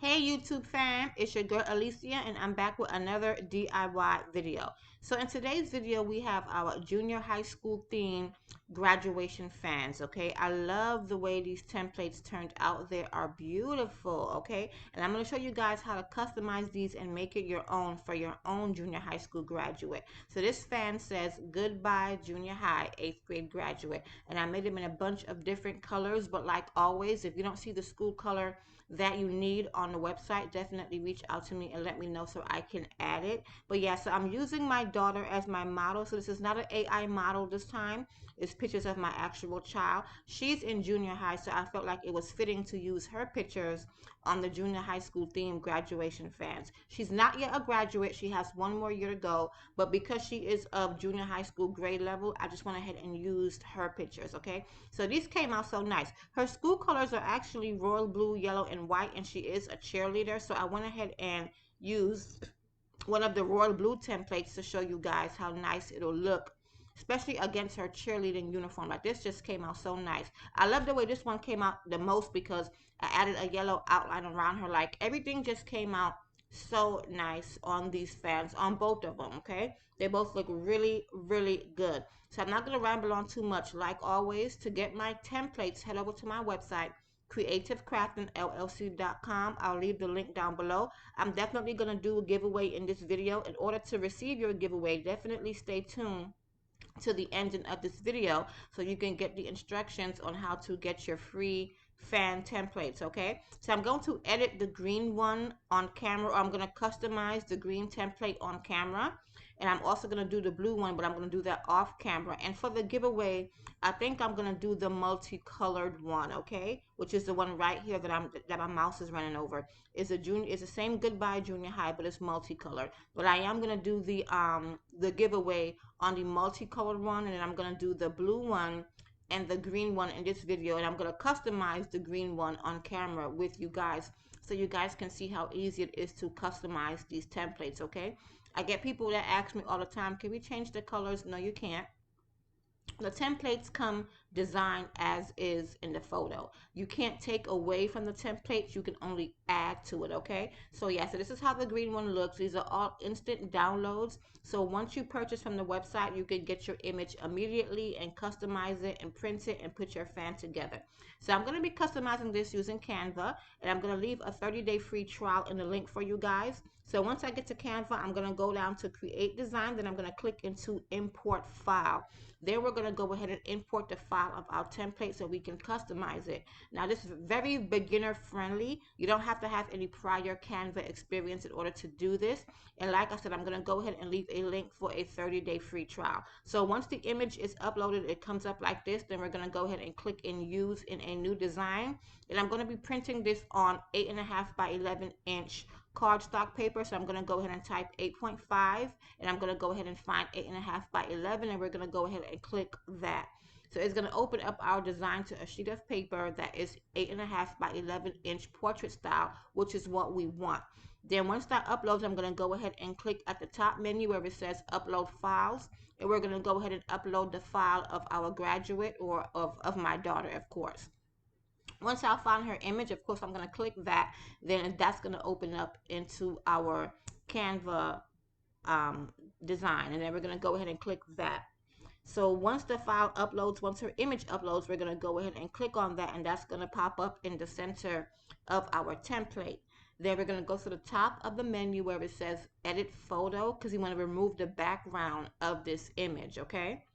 Hey YouTube fam, it's your girl Alicia and I'm back with another DIY video. So in today's video we have our junior high school theme graduation fans, okay? I love the way these templates turned out. They are beautiful, okay? And I'm going to show you guys how to customize these and make it your own for your own junior high school graduate. So this fan says goodbye junior high 8th grade graduate, and I made them in a bunch of different colors, but like always, if you don't see the school color that you need on the website, definitely reach out to me and let me know so I can add it. But yeah, so I'm using my daughter as my model. So this is not an AI model this time. It's pictures of my actual child. She's in junior high, so I felt like it was fitting to use her pictures on the junior high school theme graduation fans. She's not yet a graduate. She has one more year to go, but because she is of junior high school grade level, I just went ahead and used her pictures, okay? So these came out so nice. Her school colors are actually royal blue, yellow, and white, and she is a cheerleader. So I went ahead and used one of the royal blue templates to show you guys how nice it'll look, especially against her cheerleading uniform. Like this just came out so nice. I love the way this one came out the most because I added a yellow outline around her. Like everything just came out so nice on these fans, on both of them, okay? They both look really, really good. So I'm not going to ramble on too much. Like always, to get my templates, head over to my website, creativecraftingllc.com. I'll leave the link down below. I'm definitely going to do a giveaway in this video. In order to receive your giveaway, definitely stay tuned to the ending of this video so you can get the instructions on how to get your free fan templates, okay? So I'm going to edit the green one on camera, or I'm going to customize the green template on camera, and I'm also going to do the blue one, but I'm going to do that off camera. And for the giveaway, I think I'm going to do the multicolored one, okay, which is the one right here that my mouse is running over. It's the same goodbye junior high, but it's multicolored. But I am going to do the giveaway on the multicolored one, and then I'm going to do the blue one and the green one in this video, and I'm going to customize the green one on camera with you guys so you guys can see how easy it is to customize these templates, okay? I get people that ask me all the time, can we change the colors? No, you can't. The templates come designed as is in the photo. You can't take away from the templates, you can only add to it, okay? So yeah, so this is how the green one looks. These are all instant downloads. So once you purchase from the website, you can get your image immediately and customize it and print it and put your fan together. So I'm going to be customizing this using Canva, and I'm going to leave a 30-day free trial in the link for you guys. So once I get to Canva, I'm going to go down to create design, then I'm going to click into import file. Then we're going to go ahead and import the file of our template so we can customize it. Now this is very beginner friendly. You don't have to have any prior Canva experience in order to do this. And like I said, I'm going to go ahead and leave a link for a 30-day free trial. So once the image is uploaded, it comes up like this. Then we're going to go ahead and click in use in a new design. And I'm going to be printing this on 8.5 by 11 inch cardstock paper. So I'm going to go ahead and type 8.5, and I'm going to go ahead and find 8.5 by 11, and we're going to go ahead and click that. So it's going to open up our design to a sheet of paper that is 8.5 by 11 inch portrait style, which is what we want. Then once that uploads, I'm going to go ahead and click at the top menu where it says upload files, and we're going to go ahead and upload the file of our graduate, or of my daughter, of course. Once I find her image, of course, I'm going to click that. Then that's going to open up into our Canva design. And then we're going to go ahead and click that. So once the file uploads, once her image uploads, we're going to go ahead and click on that. And that's going to pop up in the center of our template. Then we're going to go to the top of the menu where it says edit photo, because you want to remove the background of this image, okay?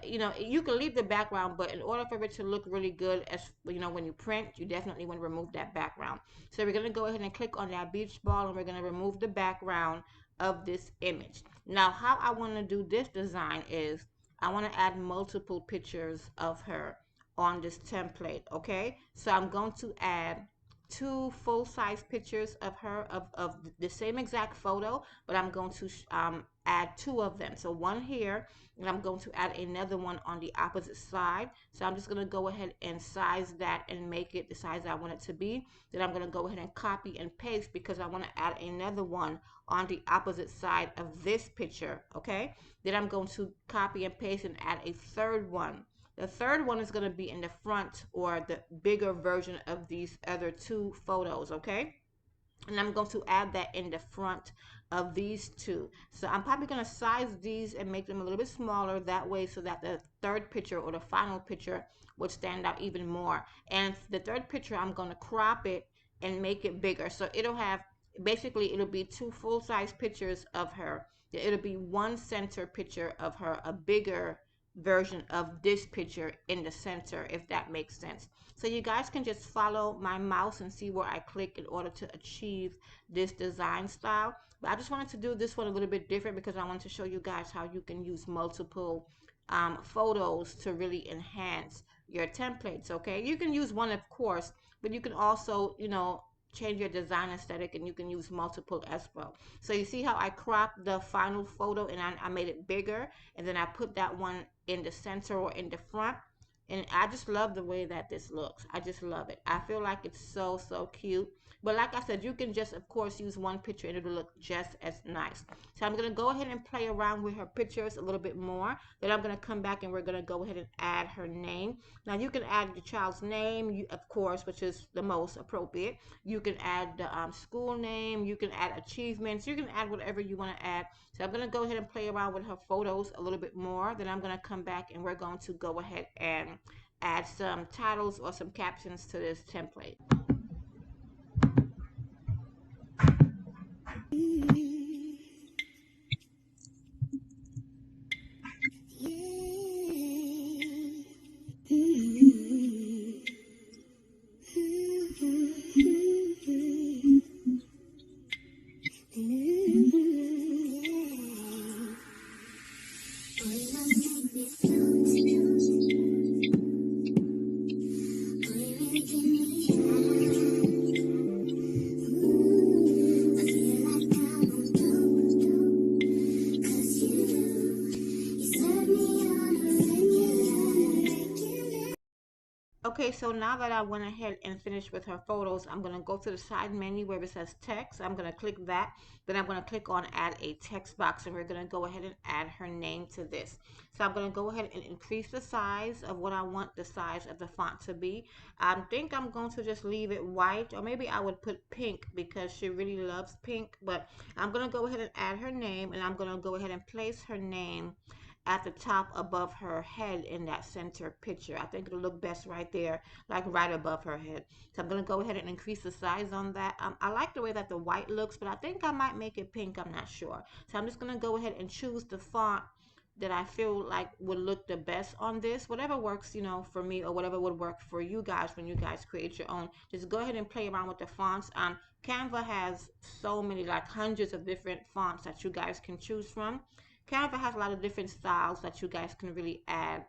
You can leave the background, but in order for it to look really good, as when you print, you definitely want to remove that background. So we're going to go ahead and click on that beach ball, and we're going to remove the background of this image. Now how I want to do this design is I want to add multiple pictures of her on this template, okay? So I'm going to add 2 full-size pictures of her of the same exact photo, but I'm going to add 2 of them. So one here, and I'm going to add another one on the opposite side. So I'm just going to go ahead and size that and make it the size I want it to be. Then I'm going to go ahead and copy and paste because I want to add another one on the opposite side of this picture, okay? Then I'm going to copy and paste and add a third one. The third one is going to be in the front, or the bigger version of these other 2 photos, okay? and I'm going to add that in the front of these two. So I'm probably going to size these and make them a little bit smaller that way, so that the third picture or the final picture would stand out even more. And the third picture, I'm going to crop it and make it bigger, so it'll have, basically it'll be two full-size pictures of her. It'll be one center picture of her, a bigger version of this picture in the center, if that makes sense. So you guys can just follow my mouse and see where I click in order to achieve this design style. But I just wanted to do this one a little bit different because I wanted to show you guys how you can use multiple photos to really enhance your templates. Okay, you can use one, of course, but you can also, you know, change your design aesthetic, and you can use multiple as well. So you see how I cropped the final photo and I made it bigger, and then I put that one in the center or in the front. And I just love the way that this looks. I just love it. I feel like it's so, so cute. But like I said, you can just, of course, use one picture and it'll look just as nice. So I'm going to go ahead and play around with her pictures a little bit more. Then I'm going to come back and we're going to go ahead and add her name. Now you can add your child's name, of course, which is the most appropriate. You can add the school name. You can add achievements. You can add whatever you want to add. So I'm going to go ahead and play around with her photos a little bit more. Then I'm going to come back and we're going to go ahead and add some titles or some captions to this template. Okay, so now that I went ahead and finished with her photos, I'm going to go to the side menu where it says text. I'm going to click that. Then I'm going to click on add a text box, and we're going to go ahead and add her name to this. So I'm going to go ahead and increase the size of what I want the size of the font to be. I think I'm going to just leave it white, or maybe I would put pink because she really loves pink. But I'm going to go ahead and add her name, and I'm going to go ahead and place her name at the top above her head in that center picture. I think it'll look best right there, like right above her head. So I'm going to go ahead and increase the size on that. I like the way that the white looks, but I think I might make it pink. I'm not sure. So I'm just going to go ahead and choose the font that I feel like would look the best on this. Whatever works, you know, for me, or whatever would work for you guys when you guys create your own. Just go ahead and play around with the fonts. Canva has so many, like hundreds of different fonts that you guys can choose from. Canva has a lot of different styles that you guys can really add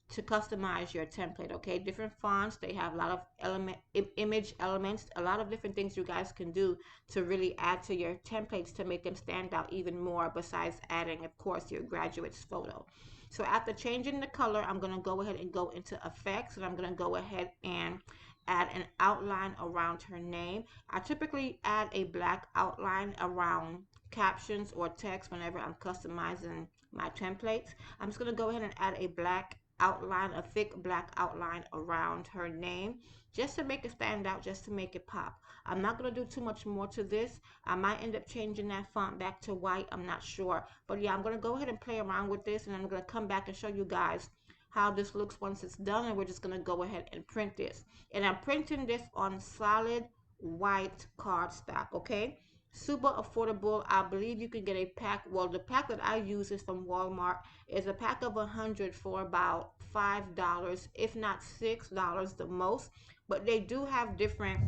to customize your template. Okay, different fonts, they have a lot of image elements, a lot of different things you guys can do to really add to your templates to make them stand out even more, besides adding, of course, your graduate's photo. So after changing the color, I'm going to go ahead and go into effects, and I'm going to go ahead and add an outline around her name. I typically add a black outline around captions or text whenever I'm customizing my templates. I'm just going to go ahead and add a black outline, a thick black outline around her name, just to make it stand out, just to make it pop. I'm not going to do too much more to this. I might end up changing that font back to white. I'm not sure. But yeah, I'm going to go ahead and play around with this, and I'm going to come back and show you guys how this looks once it's done, and we're just going to go ahead and print this. And I'm printing this on solid white cardstock, okay? Super affordable. I believe you can get a pack. Well, the pack that I use is from Walmart. It's a pack of 100 for about $5, if not $6 the most. But they do have different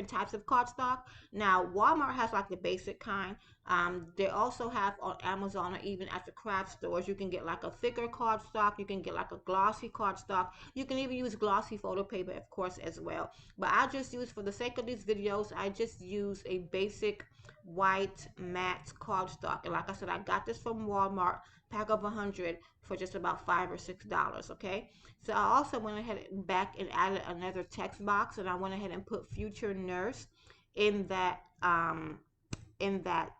types of cardstock. Now, Walmart has like the basic kind. They also have on Amazon, or even at the craft stores, you can get like a thicker cardstock. You can get like a glossy cardstock. You can even use glossy photo paper, of course, as well. But I just use, for the sake of these videos, I just use a basic white matte cardstock. And like I said, I got this from Walmart, pack of 100 for just about $5 or $6. Okay. So I also went ahead back and added another text box, and I went ahead and put future nurse in that in that,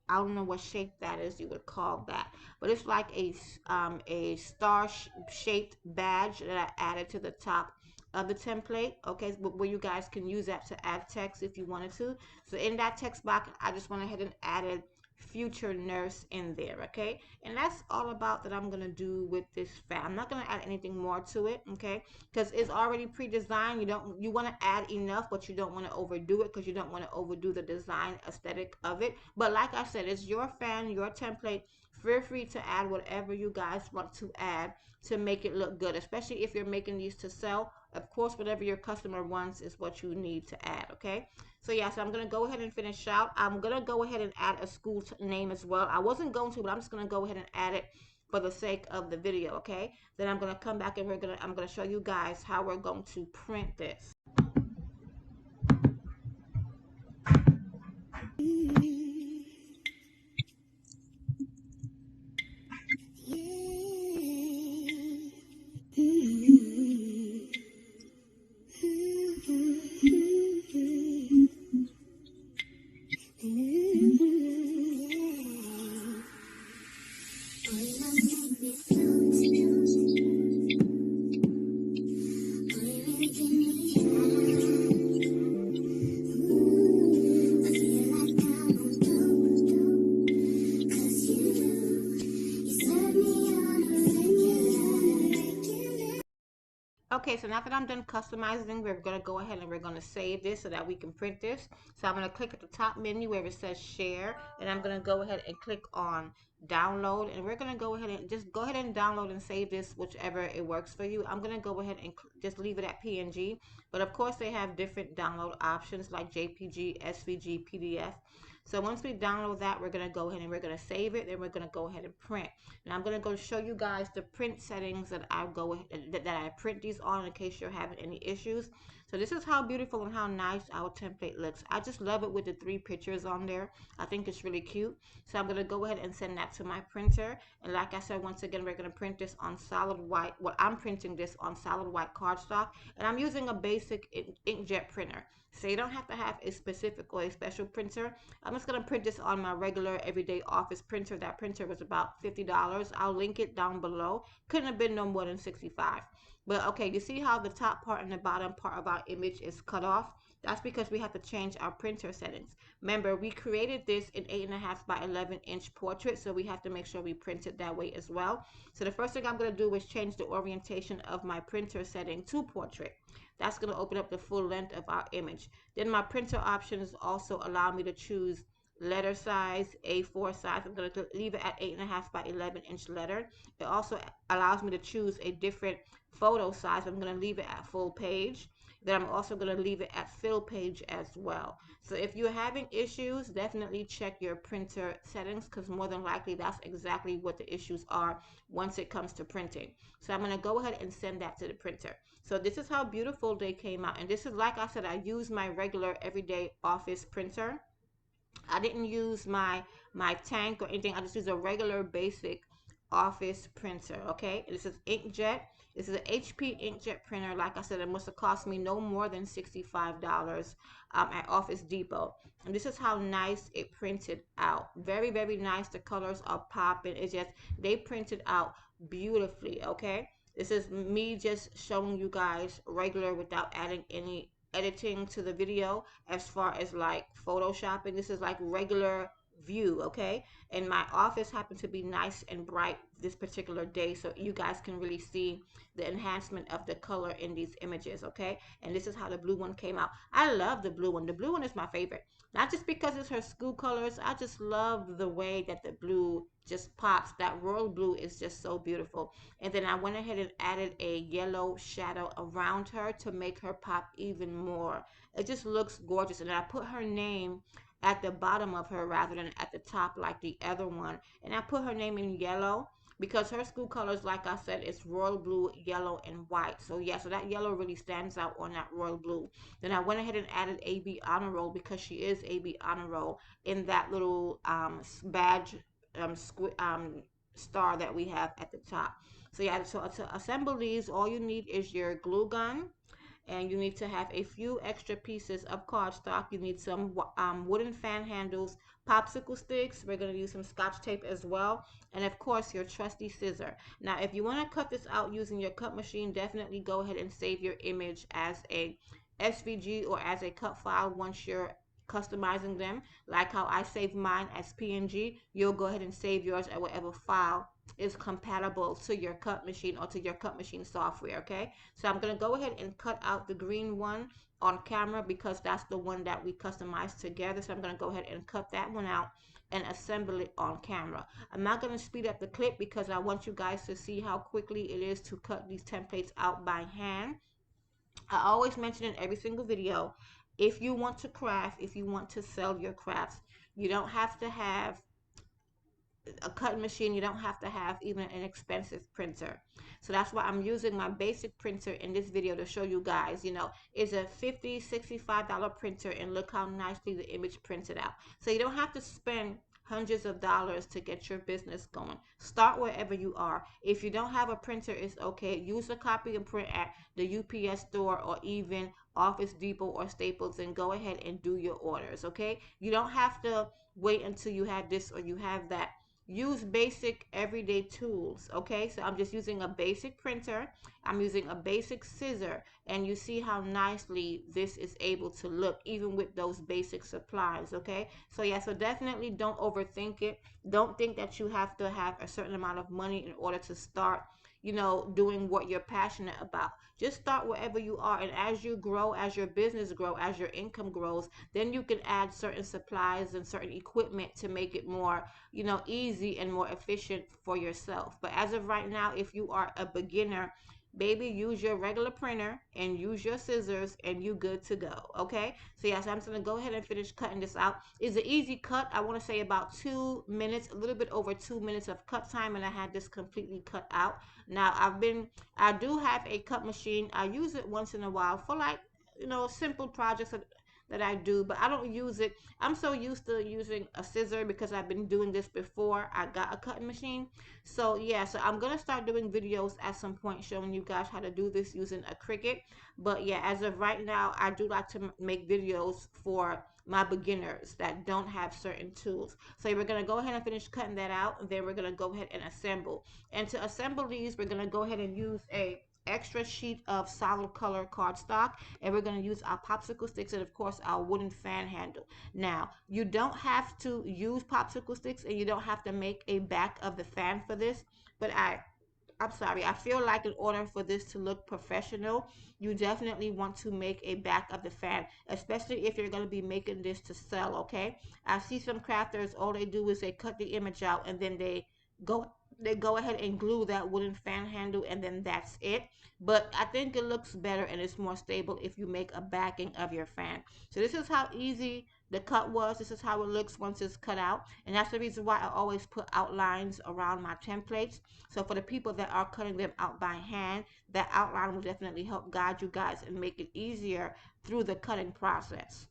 I don't know what shape that is, you would call that, but it's like a star shaped badge that I added to the top of the template, okay, where you guys can use that to add text if you wanted to. So in that text box, I just went ahead and added future nurse in there, okay? And that's all about that I'm gonna do with this fan. I'm not gonna add anything more to it, okay? Because it's already pre-designed. You want to add enough, but you don't want to overdo it, because you don't want to overdo the design aesthetic of it. But like I said, it's your fan, your template. Feel free to add whatever you guys want to add to make it look good, especially if you're making these to sell. Of course, whatever your customer wants is what you need to add, okay? So yeah, so I'm gonna go ahead and finish out. I'm gonna go ahead and add a school name as well. I wasn't going to, but I'm just gonna go ahead and add it for the sake of the video, okay? Then I'm gonna come back and I'm gonna show you guys how we're going to print this. Okay, so now that I'm done customizing, we're going to go ahead and we're going to save this so that we can print this. So I'm going to click at the top menu where it says share, and I'm going to go ahead and click on download, and we're going to go ahead and just go ahead and download and save this whichever it works for you. I'm going to go ahead and just leave it at PNG, but of course they have different download options like JPG, SVG, PDF. So once we download that, we're going to go ahead and we're going to save it, then we're going to go ahead and print. Now I'm going to go show you guys the print settings that I print these on in case you're having any issues. So this is how beautiful and how nice our template looks. I just love it with the 3 pictures on there. I think it's really cute. So I'm going to go ahead and send that to my printer. And like I said, once again, we're going to print this on solid white. Well, I'm printing this on solid white cardstock, and I'm using a basic inkjet printer. So you don't have to have a specific or a special printer. I'm just going to print this on my regular everyday office printer. That printer was about $50. I'll link it down below. Couldn't have been no more than $65. But okay, you see how the top part and the bottom part of our image is cut off? That's because we have to change our printer settings. Remember, we created this in 8.5 by 11-inch portrait, so we have to make sure we print it that way as well. So the first thing I'm going to do is change the orientation of my printer setting to portrait. That's going to open up the full length of our image. Then my printer options also allow me to choose letter size, A4 size. I'm going to leave it at 8.5 by 11-inch letter. It also allows me to choose a different photo size. I'm going to leave it at full page. Then I'm also going to leave it at fill page as well. So if you're having issues, definitely check your printer settings, because more than likely that's exactly what the issues are once it comes to printing. So I'm going to go ahead and send that to the printer. So this is how beautiful they came out. And this is, like I said, I use my regular everyday office printer. I didn't use my tank or anything. I just use a regular basic office printer. Okay, this is inkjet. This is an HP inkjet printer. Like I said, it must have cost me no more than $65 at Office Depot. And this is how nice it printed out. Very, very nice. The colors are popping. It's just, they printed out beautifully. Okay, this is me just showing you guys regular without adding any editing to the video as far as like photoshopping. This is like regular view, okay? And my office happened to be nice and bright this particular day, so you guys can really see the enhancement of the color in these images, okay? And this is how the blue one came out. I love the blue one. The blue one is my favorite, not just because it's her school colors. I just love the way that the blue just pops. That royal blue is just so beautiful. And then I went ahead and added a yellow shadow around her to make her pop even more. It just looks gorgeous. And I put her name at the bottom of her rather than at the top like the other one. And I put her name in yellow because her school colors, like I said, is royal blue, yellow, and white. So yeah, so that yellow really stands out on that royal blue. Then I went ahead and added AB Honor Roll because she is AB Honor Roll in that little badge star that we have at the top. So yeah, so to assemble these, all you need is your glue gun, and you need to have a few extra pieces of cardstock. You need some wooden fan handles, popsicle sticks. We're going to use some scotch tape as well, and of course your trusty scissor. Now if you want to cut this out using your cut machine, definitely go ahead and save your image as a SVG or as a cut file once you're customizing them. Like how I saved mine as PNG, you'll go ahead and save yours at whatever file is compatible to your cut machine or to your cut machine software. Okay, so I'm going to go ahead and cut out the green one on camera because that's the one that we customized together. So I'm going to go ahead and cut that one out and assemble it on camera. I'm not going to speed up the clip because I want you guys to see how quickly it is to cut these templates out by hand. I always mention in every single video, if you want to craft, if you want to sell your crafts, you don't have to have a cutting machine. You don't have to have even an expensive printer. So that's why I'm using my basic printer in this video to show you guys, it's a $50, $65 printer, and look how nicely the image printed out. So you don't have to spend hundreds of dollars to get your business going. Start wherever you are. If you don't have a printer, it's okay. Use a copy and print at the UPS store or even Office Depot or Staples, and go ahead and do your orders. Okay, you don't have to wait until you have this or you have that. Use basic everyday tools. Okay, so I'm just using a basic printer, I'm using a basic scissor, and you see how nicely this is able to look even with those basic supplies. Okay, so yeah, so definitely don't overthink it. Don't think that you have to have a certain amount of money in order to start doing what you're passionate about. Just start wherever you are, and as you grow, as your business grow, as your income grows, then you can add certain supplies and certain equipment to make it more easy and more efficient for yourself. But as of right now, if you are a beginner, baby, use your regular printer and use your scissors and you good to go. Okay, so yes, I'm just gonna go ahead and finish cutting this out. It's an easy cut. I want to say about 2 minutes, a little bit over 2 minutes of cut time, and I had this completely cut out. Now I do have a cut machine. I use it once in a while for like simple projects that I do, but I don't use it. I'm so used to using a scissor because I've been doing this before I got a cutting machine. So yeah, so I'm gonna start doing videos at some point showing you guys how to do this using a Cricut. But yeah, as of right now, I do like to make videos for my beginners that don't have certain tools. So we're gonna go ahead and finish cutting that out, and then we're gonna go ahead and assemble. And to assemble these, we're gonna go ahead and use a extra sheet of solid color cardstock, and we're going to use our popsicle sticks and of course our wooden fan handle. Now you don't have to use popsicle sticks and you don't have to make a back of the fan for this, but I'm sorry, I feel like in order for this to look professional, you definitely want to make a back of the fan, especially if you're going to be making this to sell. Okay, I see some crafters, all they do is they cut the image out and then go they go ahead and glue that wooden fan handle, and then that's it. But I think it looks better and it's more stable if you make a backing of your fan. So this is how easy the cut was. This is how it looks once it's cut out, and that's the reason why I always put outlines around my templates. So for the people that are cutting them out by hand, that outline will definitely help guide you guys and make it easier through the cutting process.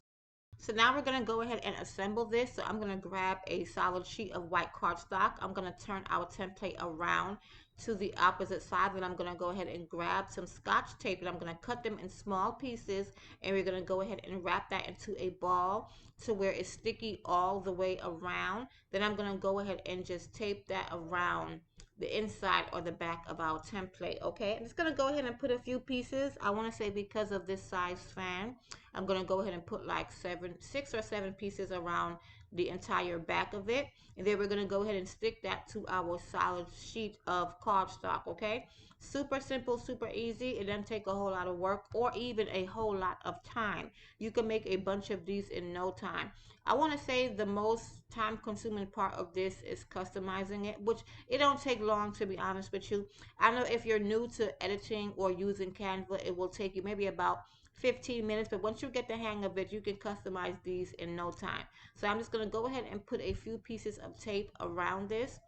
So now we're going to go ahead and assemble this. So I'm going to grab a solid sheet of white cardstock. I'm going to turn our template around to the opposite side. Then I'm going to go ahead and grab some scotch tape, and I'm going to cut them in small pieces, and we're going to go ahead and wrap that into a ball to where it's sticky all the way around. Then I'm going to go ahead and just tape that around the inside or the back of our template. Okay, I'm just going to go ahead and put a few pieces. I want to say because of this size fan, I'm going to go ahead and put like 6 or 7 pieces around the entire back of it, and then we're going to go ahead and stick that to our solid sheet of cardstock. Okay, super simple, super easy. It doesn't take a whole lot of work or even a whole lot of time. You can make a bunch of these in no time. I want to say the most time consuming part of this is customizing it, which it don't take long, to be honest with you. I know if you're new to editing or using Canva, it will take you maybe about 15 minutes, but once you get the hang of it, you can customize these in no time. So I'm just going to go ahead and put a few pieces of tape around this,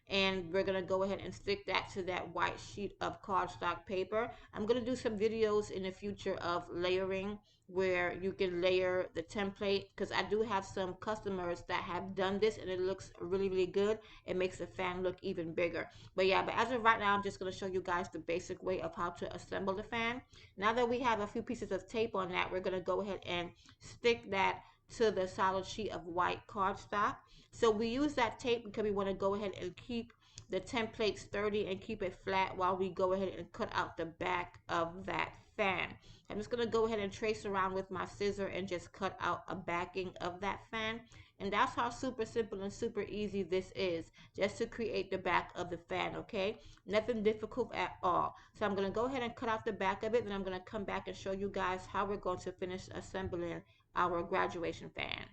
and we're going to go ahead and stick that to that white sheet of cardstock paper. I'm going to do some videos in the future of layering, where you can layer the template, because I do have some customers that have done this and it looks really, really good. It makes the fan look even bigger. But yeah, but as of right now, I'm just going to show you guys the basic way of how to assemble the fan. Now that we have a few pieces of tape on that, we're going to go ahead and stick that to the solid sheet of white cardstock. So we use that tape because we want to go ahead and keep the template sturdy and keep it flat while we go ahead and cut out the back of that fan. I'm just going to go ahead and trace around with my scissor and just cut out a backing of that fan. And that's how super simple and super easy this is, just to create the back of the fan, okay? Nothing difficult at all. So I'm going to go ahead and cut out the back of it, and I'm going to come back and show you guys how we're going to finish assembling our graduation fan.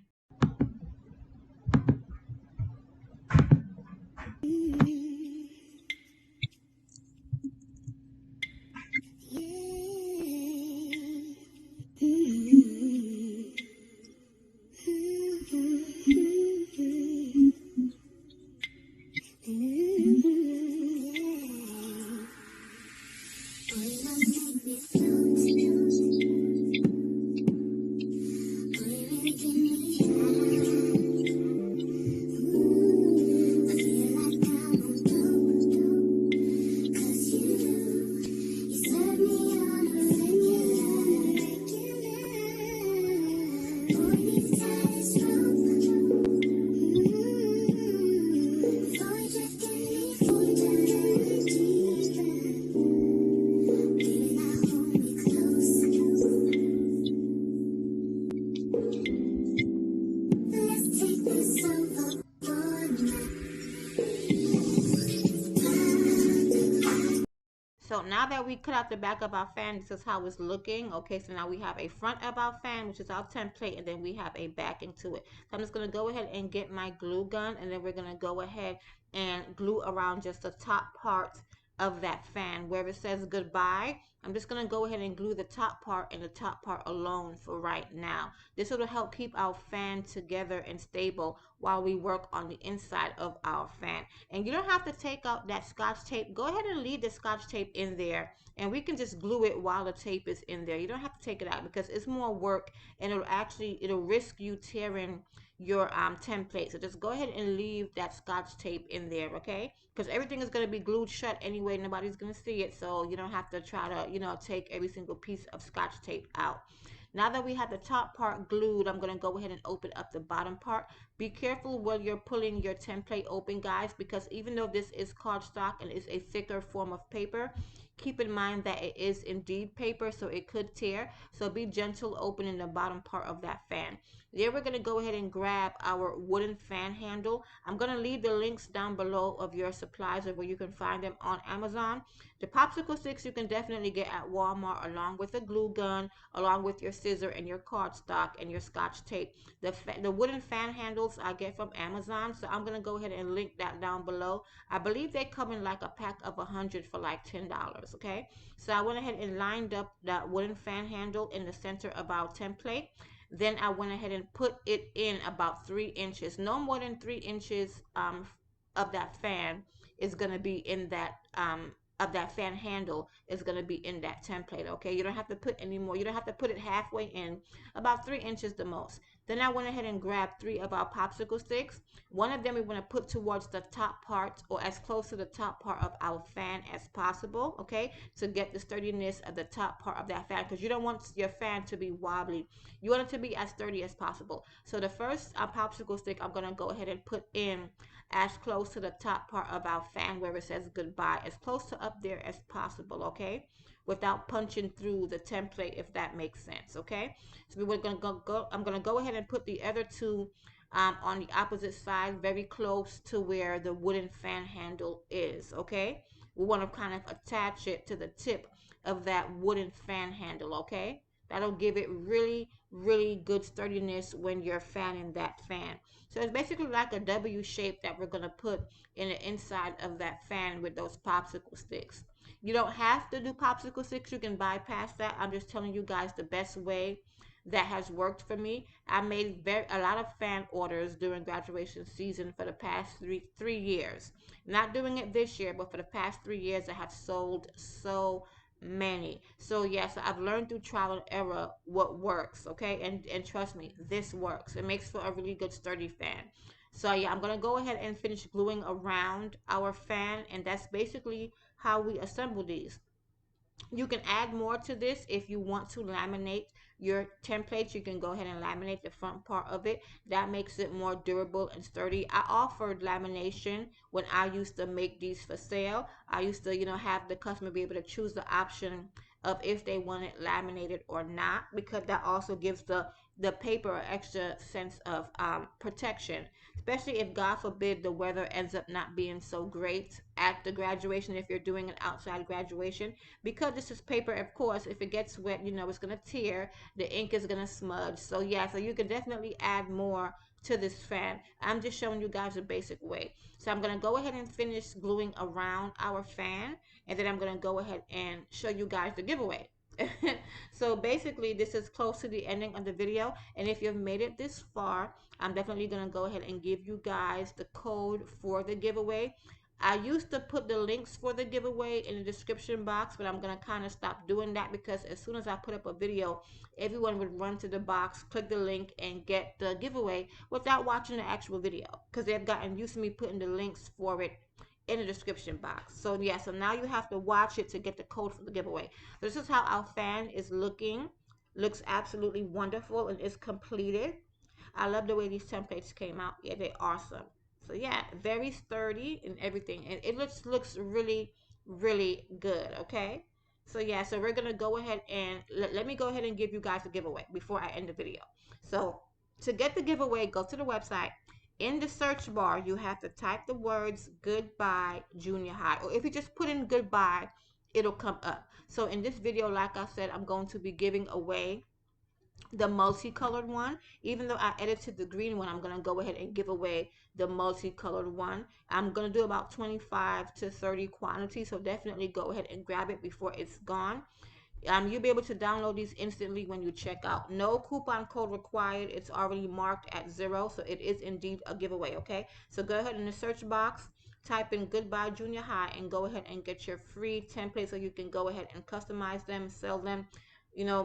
So now that we cut out the back of our fan, this is how it's looking. Okay, so now we have a front of our fan, which is our template, and then we have a backing to it. So I'm just going to go ahead and get my glue gun, and then we're going to go ahead and glue around just the top part of that fan where it says goodbye. I'm just going to go ahead and glue the top part and the top part alone for right now. This will help keep our fan together and stable while we work on the inside of our fan. And you don't have to take out that scotch tape. Go ahead and leave the scotch tape in there, and we can just glue it while the tape is in there. You don't have to take it out because it's more work, and it'll risk you tearing your template. So just go ahead and leave that scotch tape in there, okay? Because everything is going to be glued shut anyway. Nobody's going to see it, so you don't have to try to take every single piece of scotch tape out. Now that we have the top part glued, I'm going to go ahead and open up the bottom part. Be careful when you're pulling your template open, guys, because even though this is cardstock and is a thicker form of paper, keep in mind that it is indeed paper, so it could tear. So be gentle opening the bottom part of that fan. There we're going to go ahead and grab our wooden fan handle. I'm going to leave the links down below of your supplies of where you can find them on Amazon. The popsicle sticks you can definitely get at Walmart, along with a glue gun, along with your scissor and your cardstock and your scotch tape. The wooden fan handles I get from Amazon, so I'm going to go ahead and link that down below. I believe they come in like a pack of 100 for like $10, okay? So I went ahead and lined up that wooden fan handle in the center of our template. Then I went ahead and put it in about 3 inches. No more than 3 inches of that fan is going to be in that of that fan handle is going to be in that template, okay? You don't have to put any more. You don't have to put it halfway in, about 3 inches the most. Then I went ahead and grabbed 3 of our popsicle sticks. One of them we want to put towards the top part, or as close to the top part of our fan as possible, okay, to get the sturdiness of the top part of that fan, because you don't want your fan to be wobbly. You want it to be as sturdy as possible. So the first popsicle stick I'm going to go ahead and put in as close to the top part of our fan where it says goodbye, as close to up there as possible, okay, without punching through the template, if that makes sense, okay? So we're going to go I'm going to go ahead and put the other 2 on the opposite side, very close to where the wooden fan handle is, okay? We want to kind of attach it to the tip of that wooden fan handle, okay? That'll give it really, really good sturdiness when you're fanning that fan. So it's basically like a W shape that we're going to put in the inside of that fan with those popsicle sticks. You don't have to do popsicle sticks. You can bypass that. I'm just telling you guys the best way that has worked for me. I made a lot of fan orders during graduation season for the past three years. Not doing it this year, but for the past 3 years, I have sold so many. So yes, I've learned through trial and error what works. Okay, and trust me, this works. It makes for a really good sturdy fan. So yeah, I'm gonna go ahead and finish gluing around our fan, and that's basically how we assemble these. You can add more to this if you want to laminate your templates. You can go ahead and laminate the front part of it. That makes it more durable and sturdy. I offered lamination when I used to make these for sale. I used to, have the customer be able to choose the option of if they want it laminated or not, because that also gives the paper an extra sense of protection, especially if God forbid the weather ends up not being so great at the graduation, if you're doing an outside graduation. Because this is paper, of course, if it gets wet, it's going to tear, the ink is going to smudge. So yeah, so you can definitely add more to this fan. I'm just showing you guys a basic way. So I'm going to go ahead and finish gluing around our fan, and then I'm going to go ahead and show you guys the giveaway. So basically, this is close to the ending of the video, and if you've made it this far, I'm definitely going to go ahead and give you guys the code for the giveaway. I used to put the links for the giveaway in the description box, but I'm going to kind of stop doing that, because as soon as I put up a video, everyone would run to the box, click the link, and get the giveaway without watching the actual video, because they've gotten used to me putting the links for it in the description box. So yeah, so now you have to watch it to get the code for the giveaway. This is how our fan is looking. Looks absolutely wonderful and is completed. I love the way these templates came out. Yeah, they're awesome. So yeah, very sturdy and everything. And it looks really, really good, okay? So yeah, so we're gonna go ahead and let me go ahead and give you guys a giveaway before I end the video. So to get the giveaway, go to the website. In the search bar, you have to type the words goodbye junior high. Or if you just put in goodbye, it'll come up. So in this video, like I said, I'm going to be giving away the multicolored one. Even though I edited the green one, I'm going to go ahead and give away the multicolored one. I'm going to do about 25 to 30 quantity, so definitely go ahead and grab it before it's gone. You'll be able to download these instantly when you check out. No coupon code required. It's already marked at 0, so it is indeed a giveaway, okay? So go ahead in the search box, type in Goodbye Junior High, and go ahead and get your free template so you can go ahead and customize them, sell them,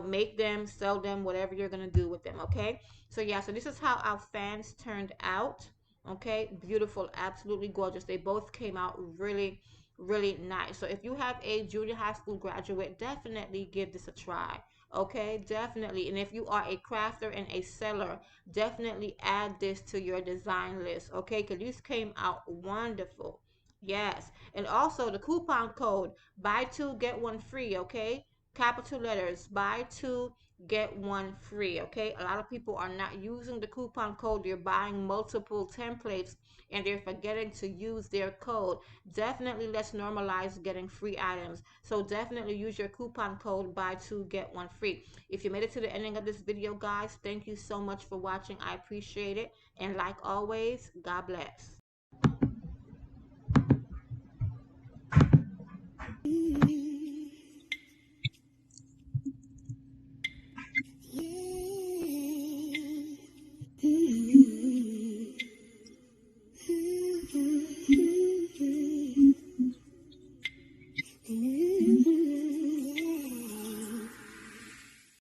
make them, sell them, whatever you're going to do with them, okay? So yeah, so this is how our fans turned out, okay? Beautiful, absolutely gorgeous. They both came out really, really nice. So if you have a junior high school graduate, definitely give this a try, okay? Definitely. And if you are a crafter and a seller, definitely add this to your design list, okay? Because these came out wonderful. Yes. And also the coupon code, buy two get one free, okay? Capital letters, buy two get one free, okay? A lot of people are not using the coupon code. They're buying multiple templates and they're forgetting to use their code. Definitely, let's normalize getting free items. So definitely use your coupon code, buy two get one free. If you made it to the ending of this video, guys, thank you so much for watching. I appreciate it, and like always, God bless.